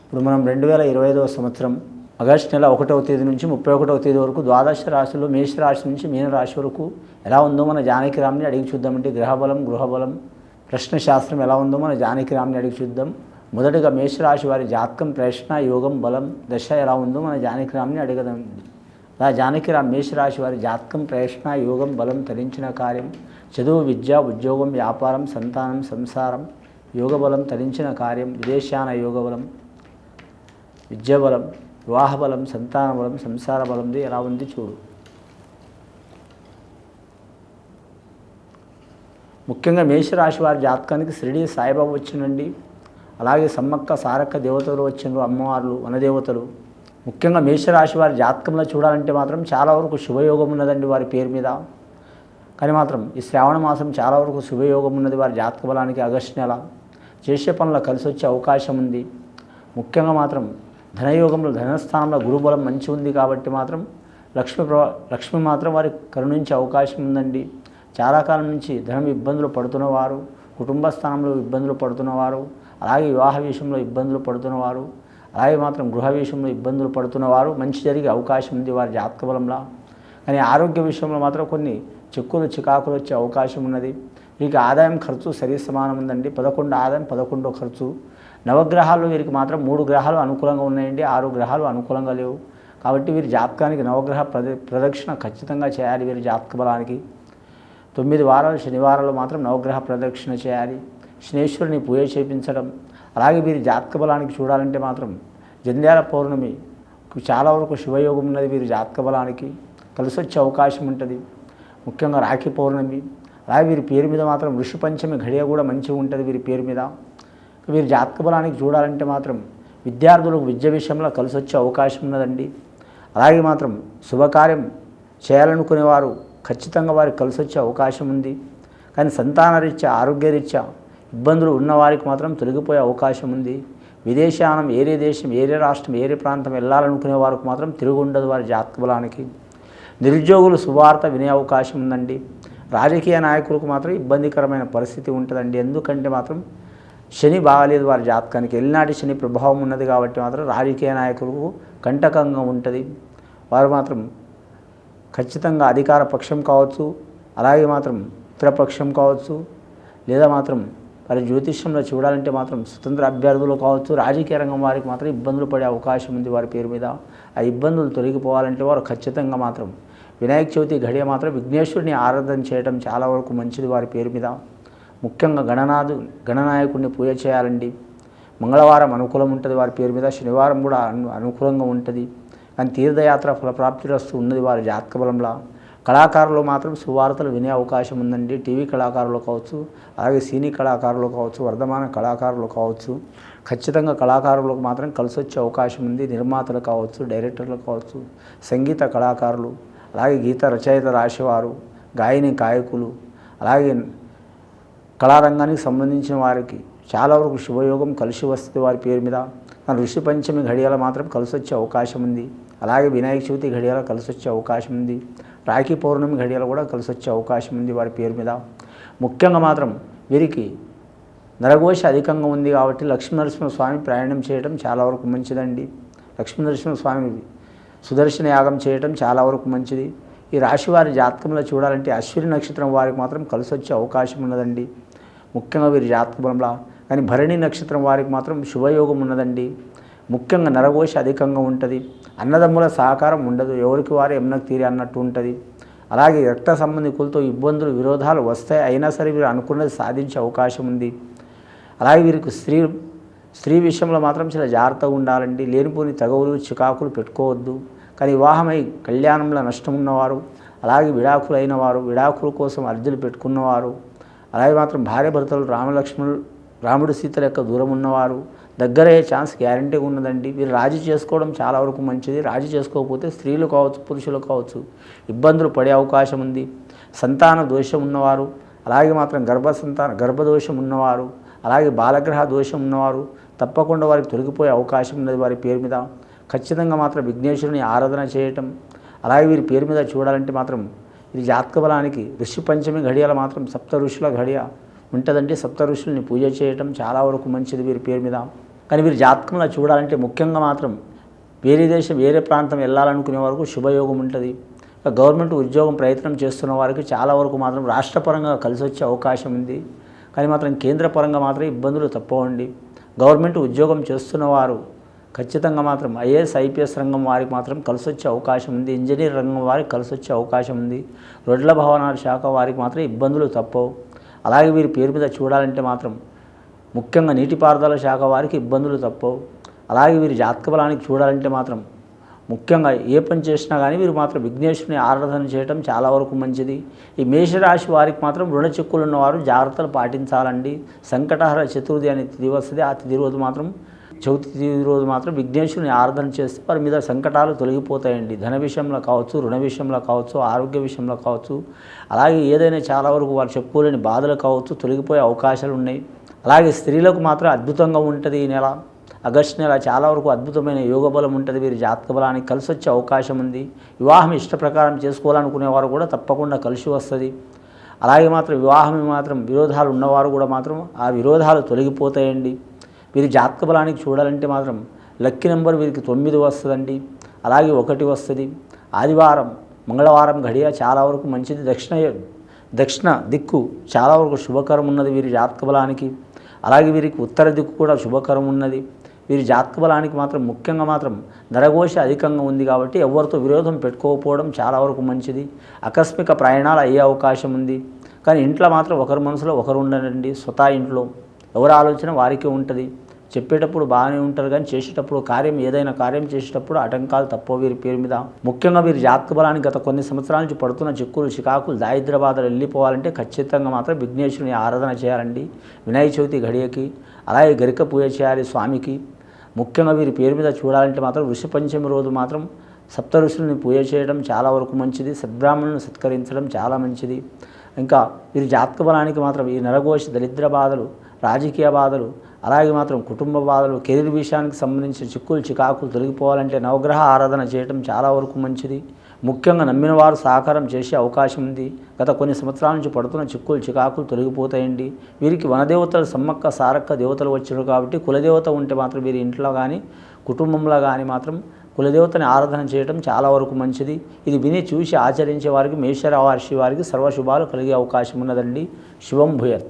ఇప్పుడు మనం 2025వ సంవత్సరం ఆగస్టు నెల 1వ తేదీ నుంచి 31వ తేదీ వరకు ద్వాదశ రాశుల్లో మేషరాశి నుంచి మీనరాశి వరకు ఎలా ఉందో మన జానకిరామ్ని అడిగి చూద్దామంటే గ్రహబలం గృహబలం ప్రశ్నశాస్త్రం ఎలా ఉందో మన జానకిరామ్ని అడిగి చూద్దాం. మొదటగా మేషరాశి వారి జాతకం ప్రశ్న యోగం బలం దశ ఎలా ఉందో మన జానకిరామ్ని అడగదండి. అలా జానకిరామ్ మేషరాశి వారి జాతకం ప్రశ్న యోగం బలం తరించిన కార్యం చదువు విద్య ఉద్యోగం వ్యాపారం సంతానం సంసారం యోగబలం తరించిన కార్యం విదేశాన యోగబలం విద్యాబలం వివాహ బలం సంతాన బలం సంసార బలంది ఎలా ఉంది చూడు. ముఖ్యంగా మేషరాశి వారి జాతకానికి షిరిడి సాయిబాబా వచ్చిందండి. అలాగే సమ్మక్క సారక్క దేవతలు వచ్చిండ్రు, అమ్మవార్లు వనదేవతలు. ముఖ్యంగా మేషరాశి వారి జాతకంలో చూడాలంటే మాత్రం చాలా వరకు శుభయోగం ఉన్నదండి వారి పేరు మీద. కానీ మాత్రం ఈ శ్రావణ మాసం చాలా వరకు శుభయోగం ఉన్నది వారి జాతక బలానికి. ఆగస్టు నెల చేసే పనులు కలిసి వచ్చే అవకాశం ఉంది. ముఖ్యంగా మాత్రం ధనయోగంలో ధనస్థానంలో గురుబలం మంచి ఉంది కాబట్టి మాత్రం లక్ష్మి మాత్రం వారి కరుణించే అవకాశం ఉందండి. చాలా కాలం నుంచి ధనం ఇబ్బందులు పడుతున్నవారు, కుటుంబ స్థానంలో ఇబ్బందులు పడుతున్నవారు, అలాగే వివాహ విషయంలో ఇబ్బందులు పడుతున్నవారు, అలాగే మాత్రం గృహ విషయంలో ఇబ్బందులు పడుతున్నవారు మంచి జరిగే అవకాశం ఉంది వారి జాతక బలంలో. కానీ ఆరోగ్య విషయంలో మాత్రం కొన్ని చిక్కులు చికాకులు వచ్చే అవకాశం ఉన్నది. వీరికి ఆదాయం ఖర్చు సరి సమానం ఉందండి. 11 ఆదాయం 11 ఖర్చు. నవగ్రహాల్లో వీరికి మాత్రం 3 గ్రహాలు అనుకూలంగా ఉన్నాయండి, 6 గ్రహాలు అనుకూలంగా లేవు. కాబట్టి వీరి జాతకానికి నవగ్రహ ప్రదక్షిణ ఖచ్చితంగా చేయాలి. వీరి జాతక బలానికి 9 వారాలు శనివారాలు మాత్రం నవగ్రహ ప్రదక్షిణ చేయాలి. శనేశ్వరుని పూజ చేయించడం. అలాగే వీరి జాతక బలానికి చూడాలంటే మాత్రం జంధ్యాల పౌర్ణమి చాలా వరకు శుభయోగం ఉన్నది వీరి జాతక బలానికి, కలిసి వచ్చే అవకాశం ఉంటుంది. ముఖ్యంగా రాఖీ పౌర్ణమి. అలాగే వీరి పేరు మీద మాత్రం ఋషి పంచమి ఘడియ కూడా మంచిగా ఉంటుంది వీరి పేరు మీద. వీరి జాతక బలానికి చూడాలంటే మాత్రం విద్యార్థులకు విద్య విషయంలో కలిసి వచ్చే అవకాశం ఉన్నదండి. అలాగే మాత్రం శుభకార్యం చేయాలనుకునేవారు ఖచ్చితంగా వారికి కలిసి వచ్చే అవకాశం ఉంది. కానీ సంతానరీత్యా ఆరోగ్యరీత్యా ఇబ్బందులు ఉన్నవారికి మాత్రం తొలగిపోయే అవకాశం ఉంది. విదేశానం ఏరే దేశం ఏరే రాష్ట్రం ఏరే ప్రాంతం వెళ్ళాలనుకునే వారికి మాత్రం తిరుగు ఉండదు వారి జాతక బలానికి. నిరుద్యోగులు శుభవార్త వినే అవకాశం ఉందండి. రాజకీయ నాయకులకు మాత్రం ఇబ్బందికరమైన పరిస్థితి ఉంటుందండి. ఎందుకంటే మాత్రం శని బాగాలేదు వారి జాతకానికి, ఎల్నాటి శని ప్రభావం ఉన్నది కాబట్టి మాత్రం రాజకీయ నాయకులకు కంటకంగా ఉంటుంది. వారు మాత్రం ఖచ్చితంగా అధికార పక్షం కావచ్చు, అలాగే మాత్రం మిత్రపక్షం కావచ్చు, లేదా మాత్రం వారి జ్యోతిష్యంలో చూడాలంటే మాత్రం స్వతంత్ర అభ్యర్థులు కావచ్చు, రాజకీయ రంగం వారికి మాత్రం ఇబ్బందులు పడే అవకాశం ఉంది వారి పేరు మీద. ఆ ఇబ్బందులు తొలగిపోవాలంటే వారు ఖచ్చితంగా మాత్రం వినాయక చవితి ఘడియ మాత్రం విఘ్నేశ్వరుని ఆరాధన చేయడం చాలా వరకు మంచిది వారి పేరు మీద. ముఖ్యంగా గణనాయకుడిని పూజ చేయాలండి. మంగళవారం అనుకూలం ఉంటుంది వారి పేరు మీద, శనివారం కూడా అనుకూలంగా ఉంటుంది. కానీ తీర్థయాత్ర ఫలప్రాప్తిరస్తూ ఉన్నది వారి జాతక బలంలో. కళాకారులు మాత్రం సువార్తలు వినే అవకాశం ఉందండి. టీవీ కళాకారులు కావచ్చు, అలాగే సినీ కళాకారులు కావచ్చు, వర్ధమాన కళాకారులు కావచ్చు, ఖచ్చితంగా కళాకారులకు మాత్రం కలిసి వచ్చే అవకాశం ఉంది. నిర్మాతలు కావచ్చు, డైరెక్టర్లు కావచ్చు, సంగీత కళాకారులు, అలాగే గీత రచయిత రాసేవారు, గాయని గాయకులు, అలాగే కళారంగానికి సంబంధించిన వారికి చాలా వరకు శుభయోగం కలిసి వస్తుంది వారి పేరు మీద. కానీ ఋషి పంచమి ఘడియల మాత్రం కలిసి వచ్చే అవకాశం ఉంది. అలాగే వినాయక చవితి ఘడియల కలిసి వచ్చే అవకాశం ఉంది. రాఖీ పౌర్ణమి ఘడియలు కూడా కలిసి వచ్చే అవకాశం ఉంది వారి పేరు మీద. ముఖ్యంగా మాత్రం వీరికి నరఘోష అధికంగా ఉంది కాబట్టి లక్ష్మీనరసింహస్వామి ప్రయాణం చేయడం చాలా వరకు మంచిదండి. లక్ష్మీనరసింహస్వామి సుదర్శన యాగం చేయడం చాలా వరకు మంచిది. ఈ రాశి వారి జాతకంలో చూడాలంటే అశ్విని నక్షత్రం వారికి మాత్రం కలిసి వచ్చే అవకాశం ఉన్నదండి. ముఖ్యంగా వీరి జాతక బలంలో. కానీ భరణి నక్షత్రం వారికి మాత్రం శుభయోగం ఉన్నదండి. ముఖ్యంగా నరఘోష అధికంగా ఉంటుంది. అన్నదమ్ముల సహకారం ఉండదు, ఎవరికి వారు ఎమ్నకు తీరి అన్నట్టు ఉంటుంది. అలాగే రక్త సంబంధికులతో ఇబ్బందులు విరోధాలు వస్తాయి, అయినా సరే వీరు అనుకున్నది సాధించే అవకాశం ఉంది. అలాగే వీరికి స్త్రీ విషయంలో మాత్రం చాలా జాగ్రత్తగా ఉండాలండి. లేనిపోని తగవులు చికాకులు పెట్టుకోవద్దు. కానీ వివాహమై కళ్యాణంలో నష్టం ఉన్నవారు, అలాగే విడాకులైన వారు, విడాకుల కోసం అర్జీలు పెట్టుకున్నవారు, అలాగే మాత్రం భార్య భర్తలు రాముడు సీతల యొక్క దూరం ఉన్నవారు దగ్గరయ్యే ఛాన్స్ గ్యారంటీగా ఉన్నదండి. వీరు రాజీ చేసుకోవడం చాలా వరకు మంచిది. రాజీ చేసుకోకపోతే స్త్రీలు కావచ్చు, పురుషులు కావచ్చు ఇబ్బందులు పడే అవకాశం ఉంది. సంతాన దోషం ఉన్నవారు, అలాగే మాత్రం గర్భదోషం ఉన్నవారు, అలాగే బాలగ్రహ దోషం ఉన్నవారు తప్పకుండా వారికి తొలగిపోయే అవకాశం ఉన్నది వారి పేరు మీద. ఖచ్చితంగా మాత్రం విఘ్నేశ్వరుని ఆరాధన చేయటం. అలాగే వీరి పేరు మీద చూడాలంటే మాత్రం ఇది జాతక బలానికి ఋషి పంచమి ఘడియల మాత్రం సప్త ఋషుల ఘడియ ఉంటుందంటే సప్త ఋషుల్ని పూజ చేయటం చాలా వరకు మంచిది వీరి పేరు మీద. కానీ వీరి జాతకంలో చూడాలంటే ముఖ్యంగా మాత్రం వేరే దేశం వేరే ప్రాంతం వెళ్ళాలనుకునే వరకు శుభయోగం ఉంటుంది. గవర్నమెంట్ ఉద్యోగం ప్రయత్నం చేస్తున్న వారికి చాలా వరకు మాత్రం రాష్ట్రపరంగా కలిసి వచ్చే అవకాశం ఉంది. కానీ మాత్రం కేంద్రపరంగా మాత్రం ఇబ్బందులు తప్పవండి. గవర్నమెంట్ ఉద్యోగం చేస్తున్న వారు ఖచ్చితంగా మాత్రం ఐఏఎస్ ఐపీఎస్ రంగం వారికి మాత్రం కలిసి వచ్చే అవకాశం ఉంది. ఇంజనీర్ రంగం వారికి కలిసి వచ్చే అవకాశం ఉంది. రోడ్ల భవనాల శాఖ వారికి మాత్రం ఇబ్బందులు తప్పవు. అలాగే వీరి పేరు మీద చూడాలంటే మాత్రం ముఖ్యంగా నీటిపారుదల శాఖ వారికి ఇబ్బందులు తప్పవు. అలాగే వీరి జాతక బలానికి చూడాలంటే మాత్రం ముఖ్యంగా ఏ పని చేసినా కానీ వీరు మాత్రం విఘ్నేశ్వరుని ఆరాధన చేయడం చాలా వరకు మంచిది. ఈ మేషరాశి వారికి మాత్రం రుణ చిక్కులు ఉన్నవారు జాగ్రత్తలు పాటించాలండి. సంకటహర చతుర్థి అనే తిథి వస్తుంది. ఆ తిథి రోజు మాత్రం చవితి తిథి రోజు మాత్రం విఘ్నేశ్వరుని ఆరాధన చేస్తే వారి మీద సంకటాలు తొలగిపోతాయండి. ధన విషయంలో కావచ్చు, రుణ విషయంలో కావచ్చు, ఆరోగ్య విషయంలో కావచ్చు, అలాగే ఏదైనా చాలా వరకు వారు చెప్పుకోలేని బాధలు కావచ్చు తొలగిపోయే అవకాశాలు ఉన్నాయి. అలాగే స్త్రీలకు మాత్రం అద్భుతంగా ఉంటుంది. ఈ నెల ఆగస్టు నెల చాలా వరకు అద్భుతమైన యోగ బలం ఉంటుంది. వీరి జాతక బలానికి కలిసి వచ్చే అవకాశం ఉంది. వివాహం ఇష్ట ప్రకారం చేసుకోవాలనుకునేవారు కూడా తప్పకుండా కలిసి వస్తుంది. అలాగే మాత్రం వివాహం మాత్రం విరోధాలు ఉన్నవారు కూడా మాత్రం ఆ విరోధాలు తొలగిపోతాయండి. వీరి జాతక బలానికి చూడాలంటే మాత్రం లక్కీ నెంబర్ వీరికి 9 వస్తుందండి. అలాగే 1 వస్తుంది. ఆదివారం మంగళవారం గడియ చాలా వరకు మంచిది. దక్షిణ దిక్కు చాలా వరకు శుభకరం ఉన్నది వీరి జాతక బలానికి. అలాగే వీరికి ఉత్తర దిక్కు కూడా శుభకరం ఉన్నది. వీరి జాతక బలానికి మాత్రం ముఖ్యంగా మాత్రం నరఘోష అధికంగా ఉంది కాబట్టి ఎవరితో విరోధం పెట్టుకోకపోవడం చాలా వరకు మంచిది. ఆకస్మిక ప్రయాణాలు అయ్యే అవకాశం ఉంది. కానీ ఇంట్లో మాత్రం ఒకరి మనసులో ఒకరు ఉండరండి. స్వతహా ఇంట్లో ఎవరి ఆలోచన వారికి ఉంటుంది. చెప్పేటప్పుడు బాగానే ఉంటారు కానీ చేసేటప్పుడు ఏదైనా కార్యం చేసేటప్పుడు ఆటంకాలు తప్ప వీరి పేరు మీద. ముఖ్యంగా వీరి జాతక బలానికి గత కొన్ని సంవత్సరాల నుంచి పడుతున్న చిక్కులు చికాకులు దారిద్ర్య బాధలు వెళ్ళిపోవాలంటే ఖచ్చితంగా మాత్రం విఘ్నేశ్వరుని ఆరాధన చేయాలండి. వినాయక చవితి ఘడియకి అలాగే గరిక పూజ చేయాలి స్వామికి. ముఖ్యంగా వీరి పేరు మీద చూడాలంటే మాత్రం ఋషి పంచమి రోజు మాత్రం సప్త ఋషుల్ని పూజ చేయడం చాలా వరకు మంచిది. సద్బ్రాహ్మణులను సత్కరించడం చాలా మంచిది. ఇంకా వీరి జాతక బలానికి మాత్రం ఈ నరఘోష దరిద్ర బాధలు, రాజకీయ బాధలు, అలాగే మాత్రం కుటుంబ బాధలు, కెరీర్ విషయానికి సంబంధించిన చిక్కులు చికాకులు తొలగిపోవాలంటే నవగ్రహ ఆరాధన చేయడం చాలా వరకు మంచిది. ముఖ్యంగా నమ్మిన వారు సహకారం చేసే అవకాశం ఉంది. గత కొన్ని సంవత్సరాల నుంచి పడుతున్న చిక్కులు చికాకులు తొలగిపోతాయండి. వీరికి వనదేవతలు సమ్మక్క సారక్క దేవతలు వచ్చారు కాబట్టి కులదేవత ఉంటే మాత్రం వీరి ఇంట్లో కానీ కుటుంబంలో కానీ మాత్రం కులదేవతని ఆరాధన చేయడం చాలా వరకు మంచిది. ఇది విని చూసి ఆచరించే వారికి మేషరాశి వారికి సర్వశుభాలు కలిగే అవకాశం ఉన్నదండి. శుభం భూయత్.